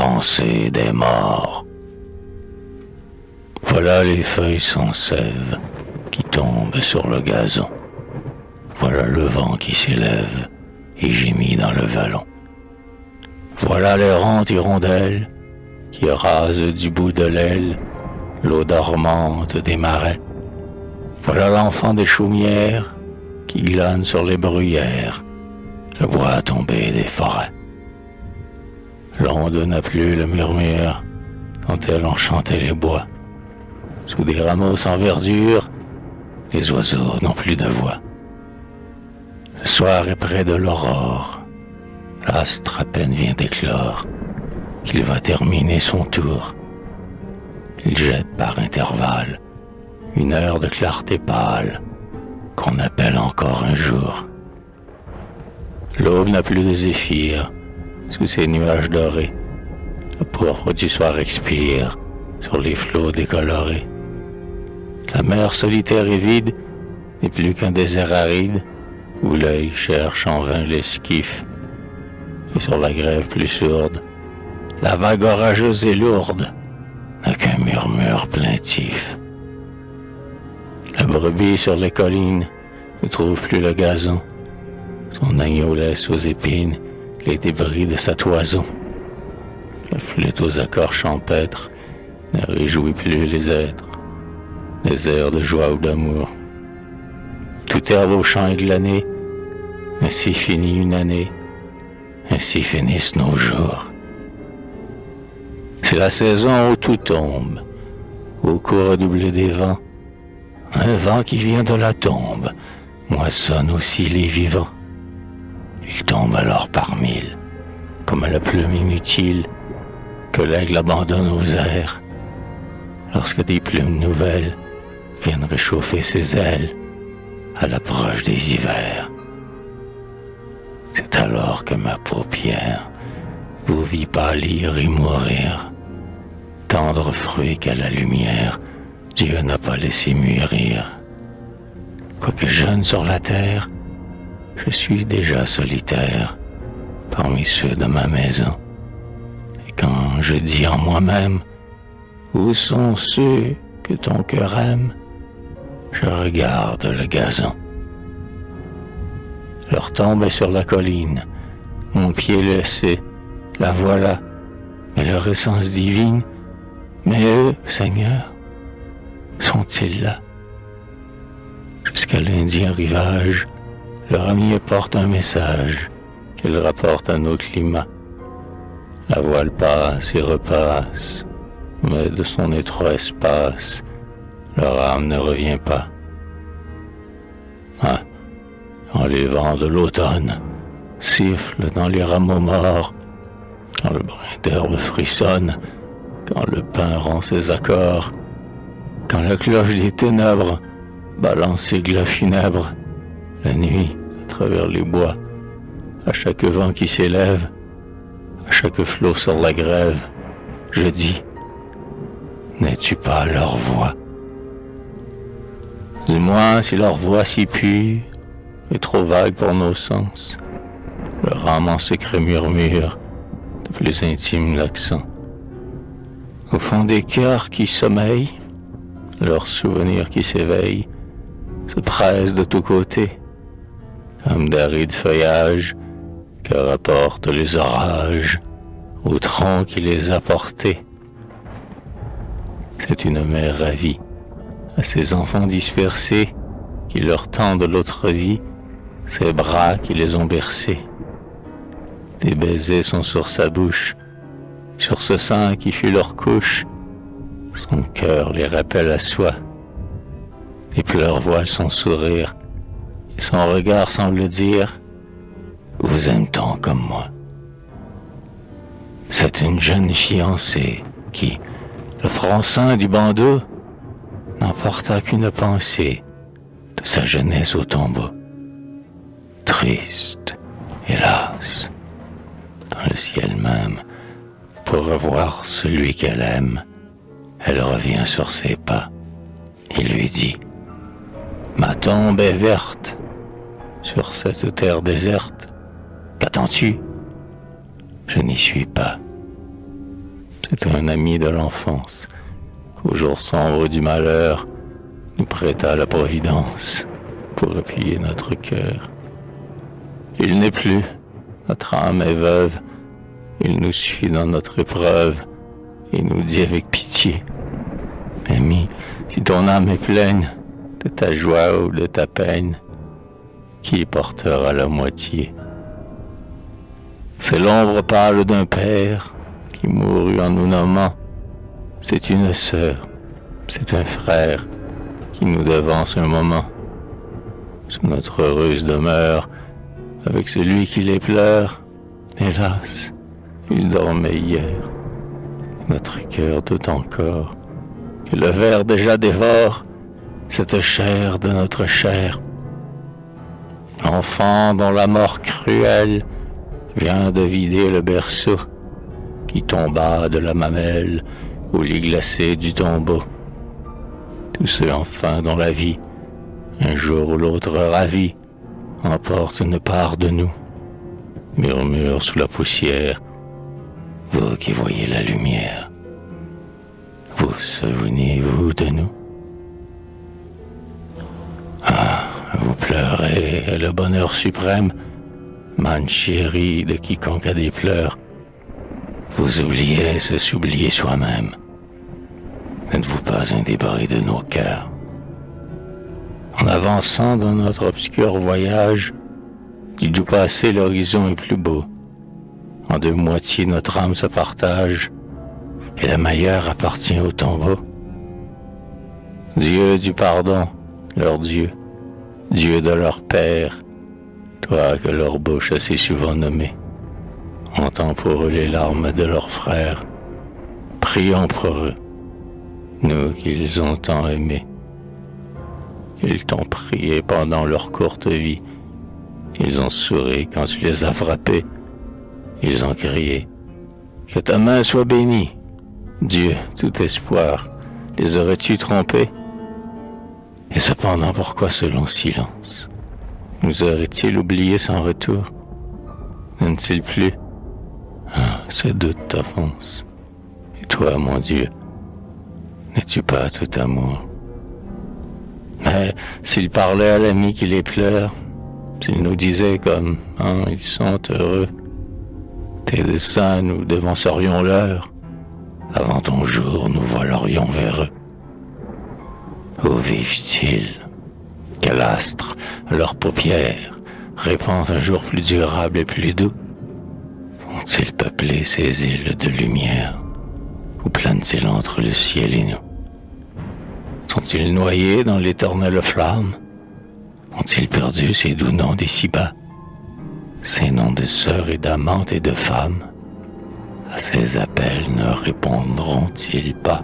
pensées des morts. Voilà les feuilles sans sève qui tombent sur le gazon. Voilà le vent qui s'élève et gémit dans le vallon. Voilà l'errante hirondelle qui rase du bout de l'aile l'eau dormante des marais. Voilà l'enfant des chaumières qui glane sur les bruyères le bois tombé des forêts. L'onde n'a plus le murmure dont elle enchantait les bois. Sous des rameaux sans verdure, les oiseaux n'ont plus de voix. Le soir est près de l'aurore, l'astre à peine vient d'éclore, qu'il va terminer son tour. Il jette par intervalles une heure de clarté pâle qu'on appelle encore un jour. L'aube n'a plus de zéphyr sous ses nuages dorés. Le pourpre du soir expire sur les flots décolorés. La mer solitaire et vide n'est plus qu'un désert aride où l'œil cherche en vain l'esquif. Et sur la grève plus sourde, la vague orageuse et lourde n'a qu'un murmure plaintif. La brebis sur les collines ne trouve plus le gazon. Son agneau laisse aux épines les débris de sa toison. La flûte aux accords champêtres ne réjouit plus les êtres, des airs de joie ou d'amour. Tout herbe aux champs églanés, ainsi finit une année, ainsi finissent nos jours. C'est la saison où tout tombe, au cours redoublé des vents. Un vent qui vient de la tombe moissonne aussi les vivants. Il tombe alors par mille, comme la plume inutile que l'aigle abandonne aux airs, lorsque des plumes nouvelles viennent réchauffer ses ailes à l'approche des hivers. C'est alors que ma paupière vous vit pâlir et mourir, tendre fruit qu'à la lumière Dieu n'a pas laissé mûrir. Quoique jeune sur la terre, je suis déjà solitaire parmi ceux de ma maison. Et quand je dis en moi-même, où sont ceux que ton cœur aime, je regarde le gazon. Leur tombe est sur la colline, mon pied laissé, la voilà, mais leur essence divine, mais eux, Seigneur, sont-ils là? Jusqu'à l'Indien rivage, le ramier porte un message qu'il rapporte à nos climats. La voile passe et repasse, mais de son étroit espace, leur âme ne revient pas. Ah, quand les vents de l'automne sifflent dans les rameaux morts, quand le brin d'herbe frissonne, quand le pin rend ses accords, quand la cloche des ténèbres balance ses glas funèbres, la nuit, à travers les bois, à chaque vent qui s'élève, à chaque flot sur la grève, je dis, n'es-tu pas leur voix? Dis-moi si leur voix si pure est trop vague pour nos sens, leur âme en secret murmure de plus intime l'accent. Au fond des cœurs qui sommeillent, leurs souvenirs qui s'éveillent se pressent de tous côtés, comme d'arides feuillages que rapportent les orages au tronc qui les a portés. C'est une mère ravie à ses enfants dispersés qui leur tendent l'autre vie, ses bras qui les ont bercés. Des baisers sont sur sa bouche, sur ce sein qui fut leur couche. Son cœur les rappelle à soi. Des pleurs voilent son sourire, et son regard semble dire « Vous aime-t-on comme moi ?» C'est une jeune fiancée qui, le front sain du bandeau, n'emporta qu'une pensée de sa jeunesse au tombeau. Triste, hélas, dans le ciel même, pour revoir celui qu'elle aime, elle revient sur ses pas et lui dit « Ma tombe est verte sur cette terre déserte. Qu'attends-tu? Je n'y suis pas. C'est un ami de l'enfance, qu'au jour sombre du malheur, nous prêta la providence pour appuyer notre cœur. Il n'est plus, notre âme est veuve, il nous suit dans notre épreuve et nous dit avec pitié, ami, si ton âme est pleine de ta joie ou de ta peine, qui portera la moitié? C'est l'ombre pâle d'un père qui mourut en nous nommant. C'est une sœur, c'est un frère qui nous devance un moment. Sous notre heureuse demeure, avec celui qui les pleure, hélas, il dormait hier. Notre cœur doute encore que le ver déjà dévore cette chair de notre chair. Enfant dont la mort cruelle vient de vider le berceau, qui tomba de la mamelle au lit glacé du tombeau. Tous ceux enfin dont la vie, un jour ou l'autre ravie, emporte une part de nous, murmure sous la poussière, vous qui voyez la lumière, vous souvenez-vous de nous? Ah, vous pleurez le bonheur suprême, manne chérie de quiconque a des pleurs. Vous oubliez s'oublier soi-même. N'êtes-vous pas un débris de nos cœurs? En avançant dans notre obscur voyage, du doux passé l'horizon est plus beau. En deux moitiés notre âme se partage, et la meilleure appartient au tombeau. Dieu du pardon, leur Dieu, Dieu de leur Père, toi que leur bouche a si souvent nommé, entends pour eux les larmes de leurs frères, prions pour eux, nous qu'ils ont tant aimés. Ils t'ont prié pendant leur courte vie, ils ont souri quand tu les as frappés, ils ont crié, que ta main soit bénie. Dieu, tout espoir, les aurais-tu trompés? Et cependant, pourquoi ce long silence? Nous aurait-il oubliés sans retour? N'aime-t-il plus? Ah, ce doute t'offense. Et toi, mon Dieu, n'es-tu pas tout amour? Mais s'il parlait à l'ami qui les pleure, s'il nous disait comme, ils sont heureux, tes desseins, nous devancerions l'heure, avant ton jour, nous volerions vers eux. Où vivent-ils? Quel astre, leurs paupières, répand un jour plus durable et plus doux? Vont-ils peupler ces îles de lumière? Ou planent-ils entre le ciel et nous? Sont-ils noyés dans l'éternelle flamme? Ont-ils perdu ces doux noms d'ici-bas? Ces noms de sœurs et d'amantes et de femmes? À ces appels ne répondront-ils pas?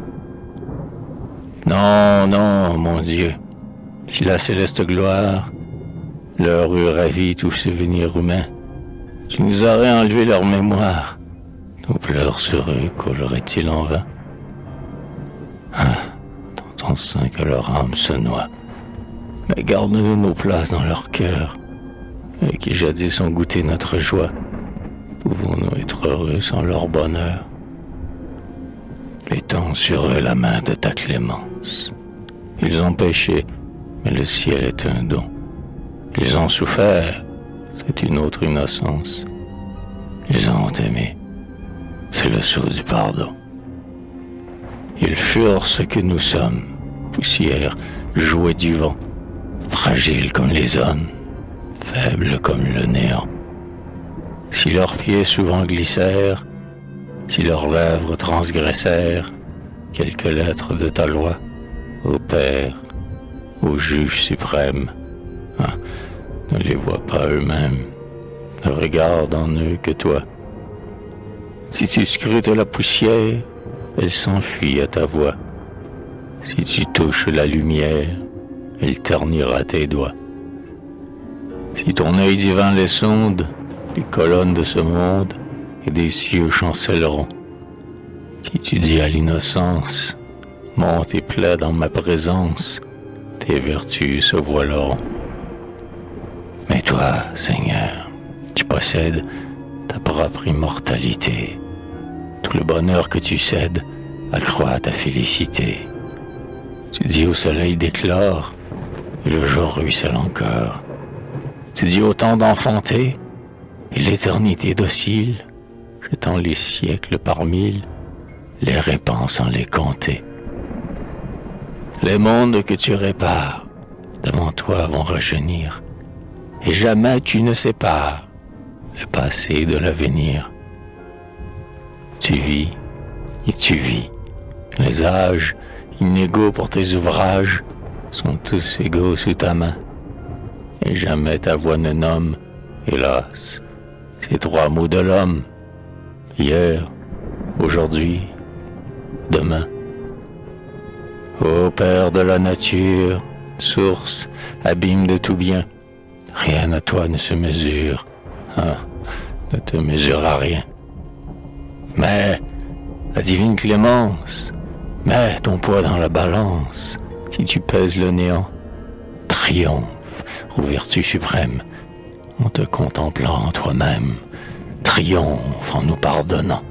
Non, non, mon Dieu, si la céleste gloire leur eût ravi tout souvenir humain, tu nous aurais enlevé leur mémoire, nos pleurs sur eux couleraient-ils en vain? Ah, dans ton sein que leur âme se noie, mais garde-nous nos places dans leur cœur, et qui jadis ont goûté notre joie. Pouvons-nous être heureux sans leur bonheur? Étends sur eux la main de ta clémence. Ils ont péché, mais le ciel est un don. Ils ont souffert, c'est une autre innocence. Ils ont aimé, c'est le sceau du pardon. Ils furent ce que nous sommes, poussière, jouet du vent, fragiles comme les hommes, faibles comme le néant. Si leurs pieds souvent glissèrent, si leurs lèvres transgressèrent quelques lettres de ta loi, ô Père, ô Juge suprême, ne les vois pas eux-mêmes, ne regarde en eux que toi. Si tu scrutes la poussière, elle s'enfuit à ta voix. Si tu touches la lumière, elle ternira tes doigts. Si ton œil divin les sonde, les colonnes de ce monde et des cieux chancelleront. Si tu dis à l'innocence, monte et plaide en ma présence, tes vertus se voileront. Mais toi, Seigneur, tu possèdes ta propre immortalité. Tout le bonheur que tu cèdes accroît ta félicité. Tu dis au soleil d'éclore, et le jour ruisselle encore. Tu dis au temps d'enfanter, et l'éternité docile, jetant les siècles par mille, les répand sans les compter. Les mondes que tu répares, devant toi vont rajeunir, et jamais tu ne sépares le passé de l'avenir. Tu vis et tu vis. Les âges, inégaux pour tes ouvrages, sont tous égaux sous ta main. Et jamais ta voix ne nomme, hélas, ces trois mots de l'homme. Hier, aujourd'hui, demain. Ô Père de la nature, source, abîme de tout bien, rien à toi ne se mesure, ne te mesure à rien. Mais la divine clémence, mets ton poids dans la balance, si tu pèses le néant, triomphe, ô vertu suprême, en te contemplant toi-même, triomphe en nous pardonnant.